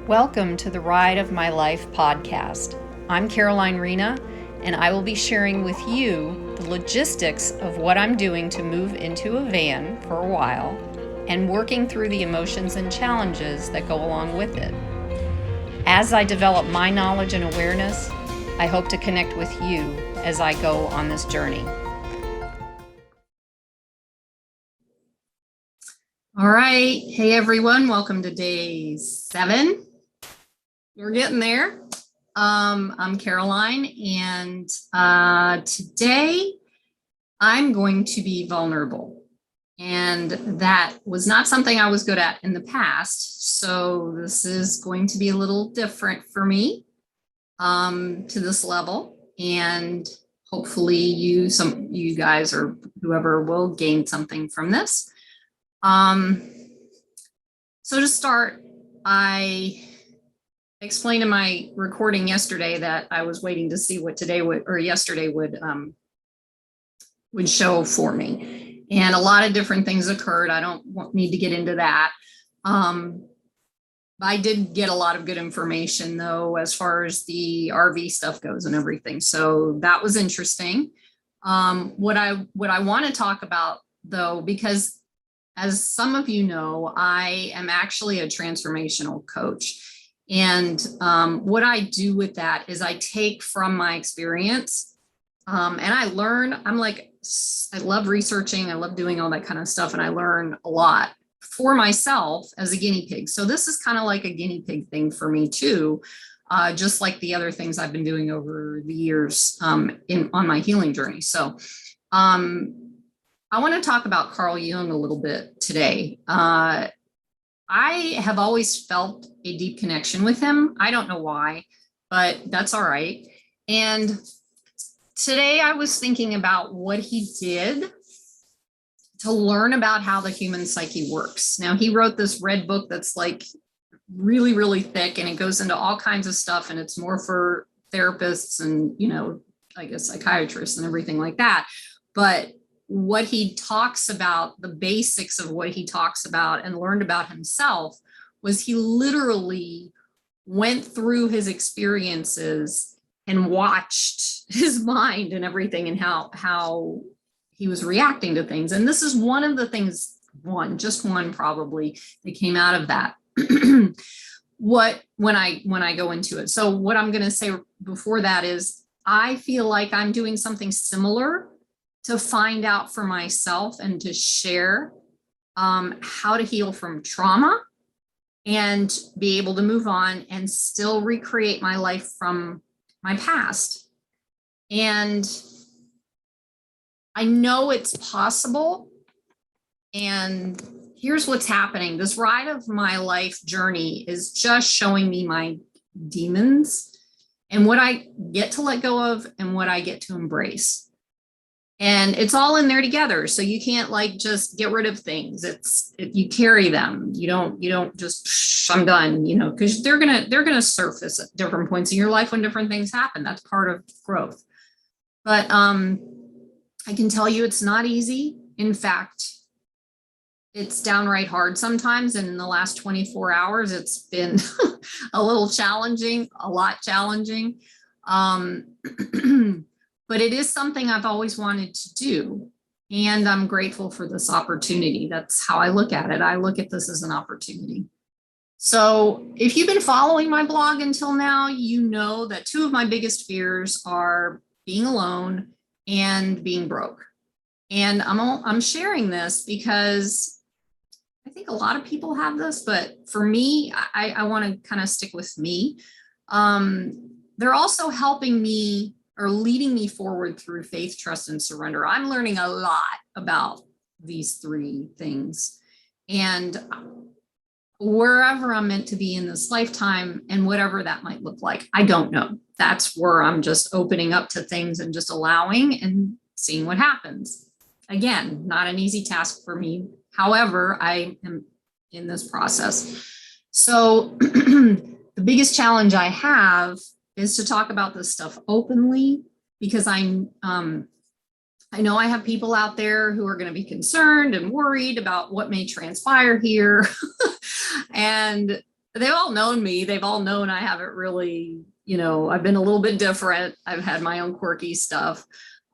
Welcome to the Ride of My Life podcast. I'm Caroline Rena, and I will be sharing with you the logistics of what I'm doing to move into a van for a while and working through the emotions and challenges that go along with it. As I develop my knowledge and awareness, I hope to connect with you as I go on this journey. All right. Hey, everyone. Welcome to day 7. We're getting there. I'm Caroline, and today I'm going to be vulnerable. And that was not something I was good at in the past. So this is going to be a little different for me to this level. And hopefully you guys or whoever will gain something from this. So to start, I explained in my recording yesterday that I was waiting to see what yesterday would show for me. And a lot of different things occurred. I don't need to get into that. I did get a lot of good information though, as far as the RV stuff goes and everything. So that was interesting. What I want to talk about though, because as some of you know, I am actually a transformational coach. And what I do with that is I take from my experience and I learn. I love researching. I love doing all that kind of stuff. And I learn a lot for myself as a guinea pig. So this is kind of like a guinea pig thing for me too, just like the other things I've been doing over the years on my healing journey. So I want to talk about Carl Jung a little bit today. I have always felt a deep connection with him. I don't know why, but that's all right. And today I was thinking about what he did to learn about how the human psyche works. Now, he wrote this red book that's like really, really thick, and it goes into all kinds of stuff, and it's more for therapists and, I guess psychiatrists and everything like that. But what he talks about, the basics of what he talks about and learned about himself, was he literally went through his experiences and watched his mind and everything and how he was reacting to things. And this is one of the things, just one probably, that came out of that. When I go into it. So what I'm going to say before that is I feel like I'm doing something similar to find out for myself and to share how to heal from trauma and be able to move on and still recreate my life from my past. And I know it's possible. And here's what's happening. This ride of my life journey is just showing me my demons and what I get to let go of and what I get to embrace. And it's all in there together. So you can't just get rid of things. You carry them. You don't just, I'm done, because they're going to surface at different points in your life when different things happen. That's part of growth. But I can tell you it's not easy. In fact, it's downright hard sometimes. And in the last 24 hours, it's been a lot challenging. But it is something I've always wanted to do. And I'm grateful for this opportunity. That's how I look at it. I look at this as an opportunity. So if you've been following my blog until now, you know that 2 of my biggest fears are being alone and being broke. And I'm sharing this because I think a lot of people have this, but for me, I want to kind of stick with me. They're also helping me or leading me forward through faith, trust, and surrender. I'm learning a lot about these 3 things. And wherever I'm meant to be in this lifetime and whatever that might look like, I don't know. That's where I'm just opening up to things and just allowing and seeing what happens. Again, not an easy task for me. However, I am in this process. So the biggest challenge I have is to talk about this stuff openly, because I know I have people out there who are going to be concerned and worried about what may transpire here. And they've all known me. They've all known I haven't really, I've been a little bit different. I've had my own quirky stuff.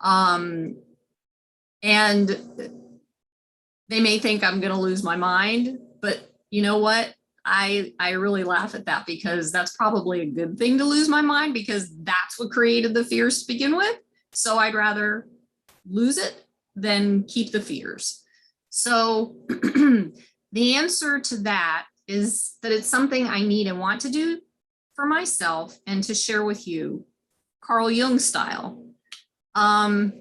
And they may think I'm going to lose my mind, but you know what? I really laugh at that, because that's probably a good thing to lose my mind, because that's what created the fears to begin with. So I'd rather lose it than keep the fears. So the answer to that is that it's something I need and want to do for myself and to share with you, Carl Jung style, however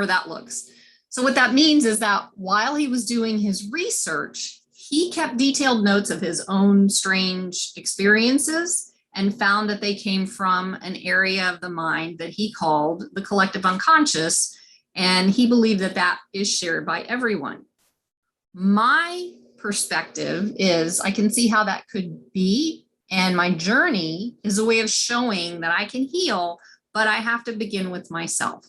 that looks. So what that means is that while he was doing his research, he kept detailed notes of his own strange experiences and found that they came from an area of the mind that he called the collective unconscious. And he believed that that is shared by everyone. My perspective is I can see how that could be. And my journey is a way of showing that I can heal, but I have to begin with myself.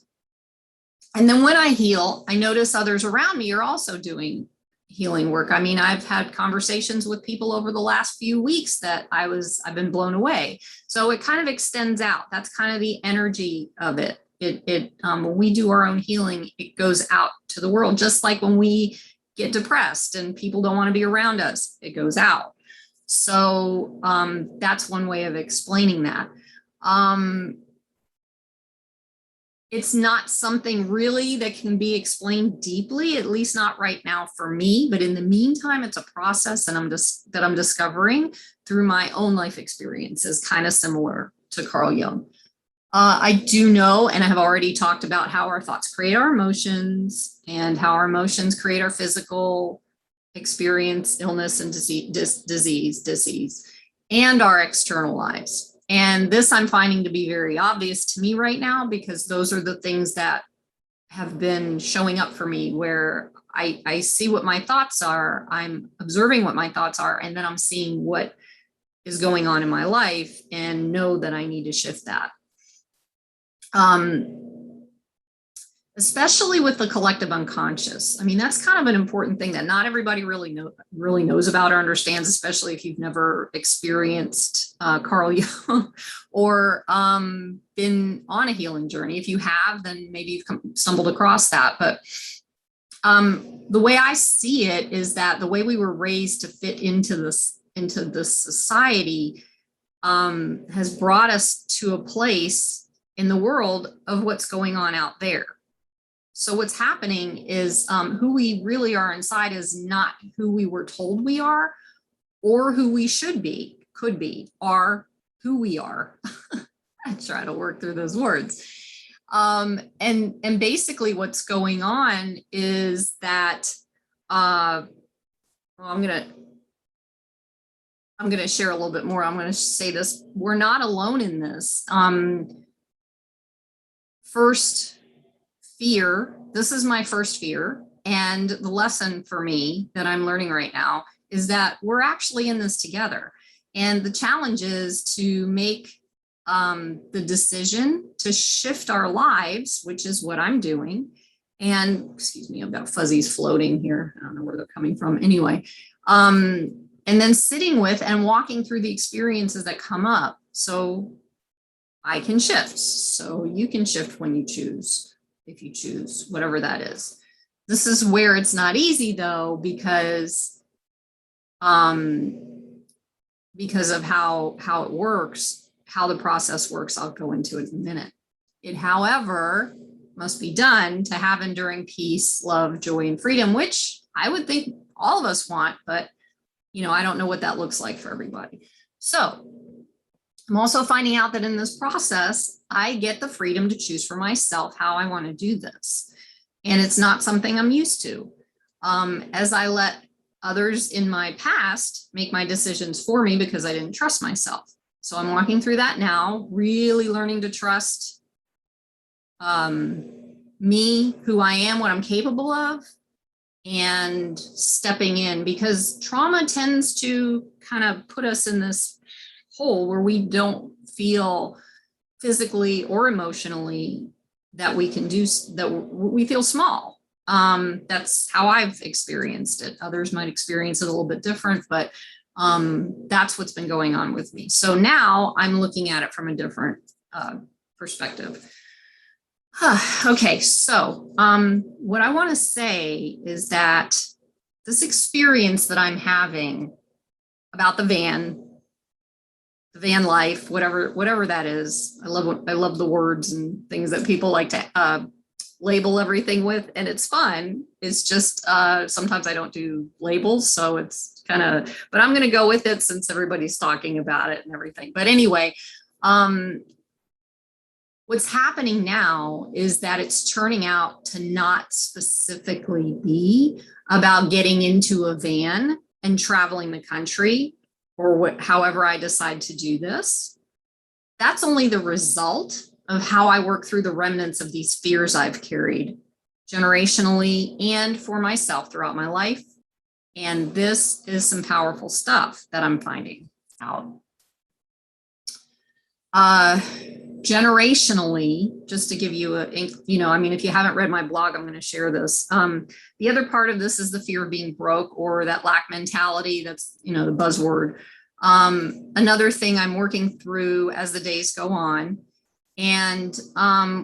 And then when I heal, I notice others around me are also doing healing work. I mean, I've had conversations with people over the last few weeks that I've been blown away. So it kind of extends out. That's kind of the energy of it. When we do our own healing, it goes out to the world, just like when we get depressed and people don't want to be around us, it goes out. So that's one way of explaining that. It's not something really that can be explained deeply, at least not right now for me. But in the meantime, it's a process that I'm discovering through my own life experiences, kind of similar to Carl Jung. I do know, and I have already talked about how our thoughts create our emotions and how our emotions create our physical experience, illness and disease, and our external lives. And this I'm finding to be very obvious to me right now, because those are the things that have been showing up for me, where I see what my thoughts are, I'm observing what my thoughts are, and then I'm seeing what is going on in my life and know that I need to shift that. Especially with the collective unconscious. I mean, that's kind of an important thing that not everybody really knows about or understands, especially if you've never experienced Carl Jung or been on a healing journey. If you have, then maybe you've stumbled across that. But the way I see it is that the way we were raised to fit into this society has brought us to a place in the world of what's going on out there. So what's happening is who we really are inside is not who we were told we are, or who we should be, could be, are who we are. I try to work through those words. And basically what's going on is that I'm gonna share a little bit more. I'm gonna say this: we're not alone in this. First, fear. This is my first fear. And the lesson for me that I'm learning right now is that we're actually in this together. And the challenge is to make the decision to shift our lives, which is what I'm doing. And excuse me, I've got fuzzies floating here. I don't know where they're coming from. Anyway, and then sitting with and walking through the experiences that come up. So I can shift. So you can shift when you choose. If you choose, whatever that is. This is where it's not easy though, because of how it works, how the process works. I'll go into it in a minute. It, however, must be done to have enduring peace, love, joy, and freedom, which I would think all of us want, but I don't know what that looks like for everybody. So I'm also finding out that in this process, I get the freedom to choose for myself how I want to do this. And it's not something I'm used to. As I let others in my past make my decisions for me because I didn't trust myself. So I'm walking through that now, really learning to trust me, who I am, what I'm capable of, and stepping in, because trauma tends to kind of put us in this hole where we don't feel physically or emotionally that we can do, that we feel small. That's how I've experienced it. Others might experience it a little bit different, but That's what's been going on with me. So now I'm looking at it from a different perspective. Okay, so what I want to say is that this experience that I'm having about the van life, whatever that is. I love the words and things that people like to label everything with, and it's fun. It's just sometimes I don't do labels, so it's kind of, but I'm going to go with it since everybody's talking about it and everything. But anyway, what's happening now is that it's turning out to not specifically be about getting into a van and traveling the country, or however I decide to do this. That's only the result of how I work through the remnants of these fears I've carried generationally and for myself throughout my life. And this is some powerful stuff that I'm finding out. Generationally, just to give you if you haven't read my blog, I'm going to share this. The other part of this is the fear of being broke, or that lack mentality. That's, the buzzword. Another thing I'm working through as the days go on. And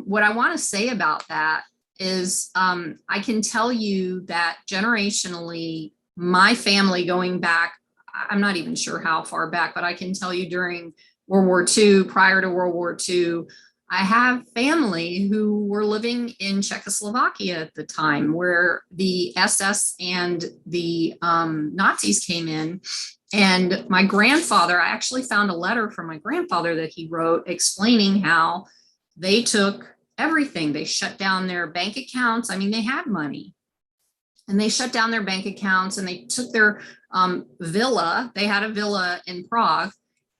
what I want to say about that is I can tell you that generationally, my family going back, I'm not even sure how far back, but I can tell you during World War II, prior to World War II, I have family who were living in Czechoslovakia at the time, where the SS and the Nazis came in. And my grandfather, I actually found a letter from my grandfather that he wrote explaining how they took everything. They shut down their bank accounts. I mean, they had money. And they shut down their bank accounts, and they took their villa. They had a villa in Prague,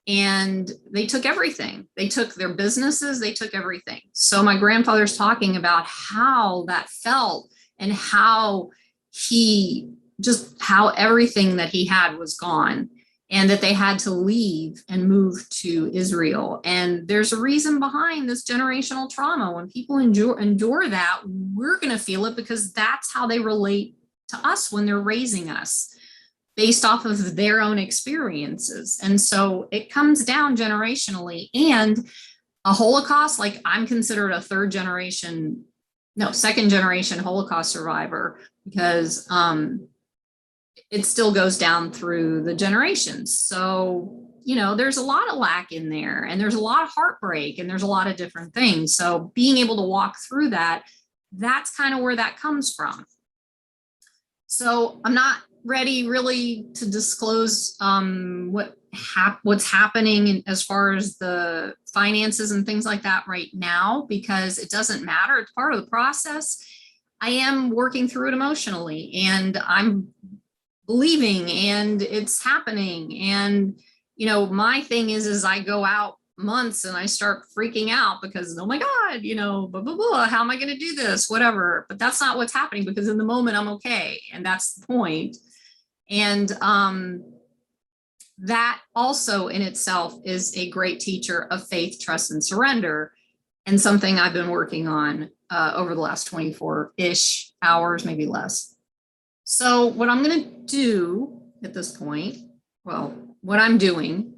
and they took everything. They took their businesses. They took everything. So my grandfather's talking about how that felt, and how how everything that he had was gone, and that they had to leave and move to Israel. And there's a reason behind this generational trauma. When people endure that, we're going to feel it, because that's how they relate to us when they're raising us, based off of their own experiences. And so it comes down generationally. And a Holocaust, like, I'm considered a second generation Holocaust survivor, because it still goes down through the generations. So, there's a lot of lack in there, and there's a lot of heartbreak, and there's a lot of different things. So being able to walk through that's kind of where that comes from. So I'm not ready really to disclose what's happening as far as the finances and things like that right now, because it doesn't matter. It's part of the process. I am working through it emotionally, and I'm believing, and it's happening. And, my thing is I go out months and I start freaking out because, oh my God, blah, blah, blah, how am I going to do this? Whatever. But that's not what's happening, because in the moment I'm okay. And that's the point. And that also in itself is a great teacher of faith, trust, and surrender, and something I've been working on over the last 24-ish hours, maybe less. So what I'm going to do at this point, what I'm doing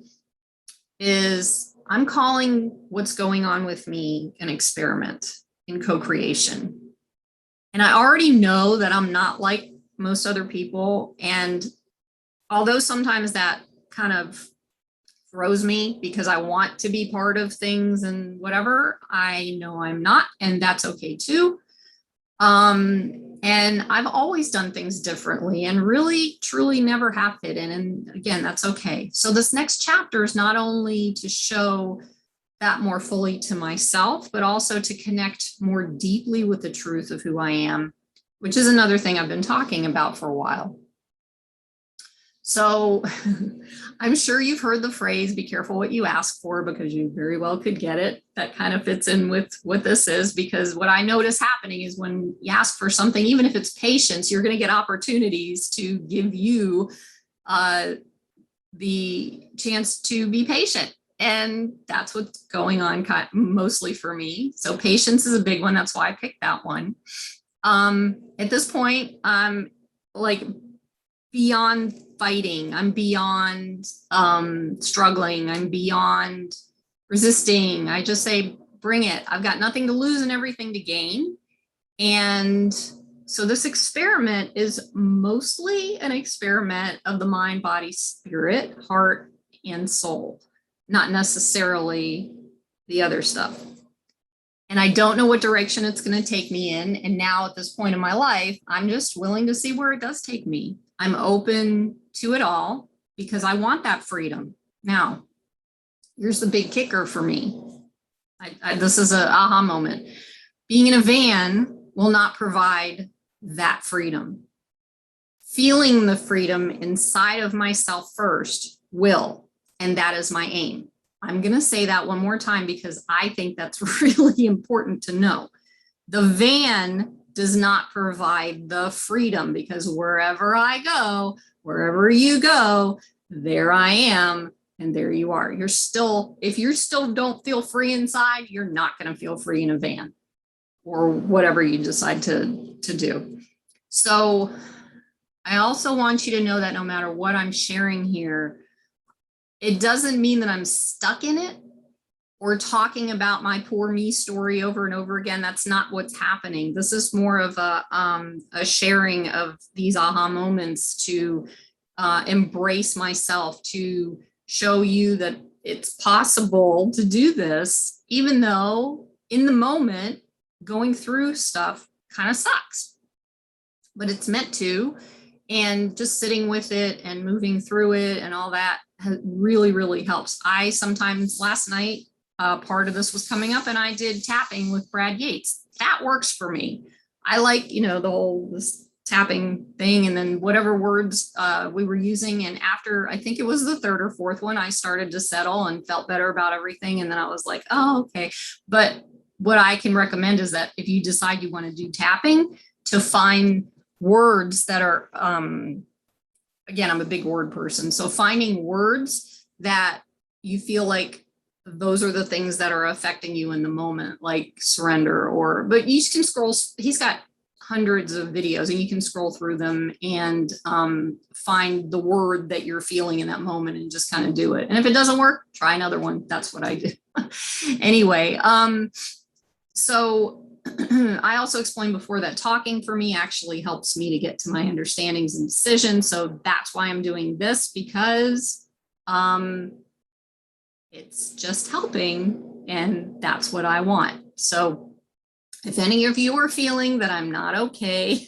is I'm calling what's going on with me an experiment in co-creation. And I already know that I'm not like most other people. And although sometimes that kind of throws me, because I want to be part of things and whatever, I know I'm not, and that's okay too. And I've always done things differently, and really, truly never have fit in. And again, that's okay. So this next chapter is not only to show that more fully to myself, but also to connect more deeply with the truth of who I am, which is another thing I've been talking about for a while. So I'm sure you've heard the phrase, be careful what you ask for, because you very well could get it. That kind of fits in with what this is, because what I notice happening is when you ask for something, even if it's patience, you're going to get opportunities to give you the chance to be patient. And that's what's going on mostly for me. So patience is a big one. That's why I picked that one. At this point, I'm like beyond fighting. I'm beyond struggling. I'm beyond resisting. I just say, bring it. I've got nothing to lose and everything to gain. And so this experiment is mostly an experiment of the mind, body, spirit, heart, and soul, not necessarily the other stuff. And I don't know what direction it's going to take me in. And now at this point in my life, I'm just willing to see where it does take me. I'm open to it all because I want that freedom. Now, here's the big kicker for me. This is an aha moment. Being in a van will not provide that freedom. Feeling the freedom inside of myself first will, and that is my aim. I'm going to say that one more time because I think that's really important to know. The van does not provide the freedom because wherever I go, wherever you go, there I am and there you are. You're still, if you still don't feel free inside, you're not going to feel free in a van or whatever you decide to do. So I also want you to know that no matter what I'm sharing here, it doesn't mean that I'm stuck in it or talking about my poor me story over and over again. That's not what's happening. This is more of a sharing of these aha moments to embrace myself, to show you that it's possible to do this, even though in the moment going through stuff kind of sucks, but it's meant to. And just sitting with it and moving through it and all that really, really helps. I sometimes, last night, part of this was coming up and I did tapping with Brad Yates. That works for me. I like, the whole this tapping thing and then whatever words we were using. And after, I think it was the third or fourth one, I started to settle and felt better about everything. And then I was like, oh, okay. But what I can recommend is that if you decide you want to do tapping, to find words that are, again, I'm a big word person. So finding words that you feel like those are the things that are affecting you in the moment, like surrender but you can scroll. He's got hundreds of videos and you can scroll through them and find the word that you're feeling in that moment and just kind of do it. And if it doesn't work, try another one. That's what I do. Anyway, so I also explained before that talking for me actually helps me to get to my understandings and decisions. So that's why I'm doing this, because it's just helping and that's what I want. So if any of you are feeling that I'm not okay,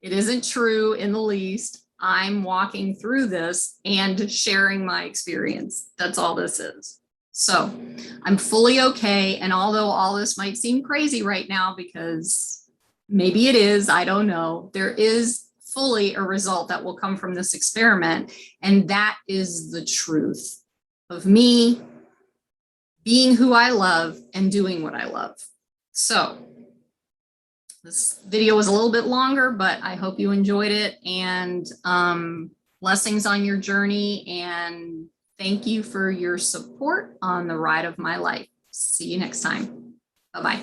it isn't true in the least. I'm walking through this and sharing my experience. That's all this is. So I'm fully okay. And although all this might seem crazy right now, because maybe it is, I don't know, there is fully a result that will come from this experiment. And that is the truth of me being who I love and doing what I love. So this video was a little bit longer, but I hope you enjoyed it, and blessings on your journey, and thank you for your support on the ride of my life. See you next time. Bye-bye.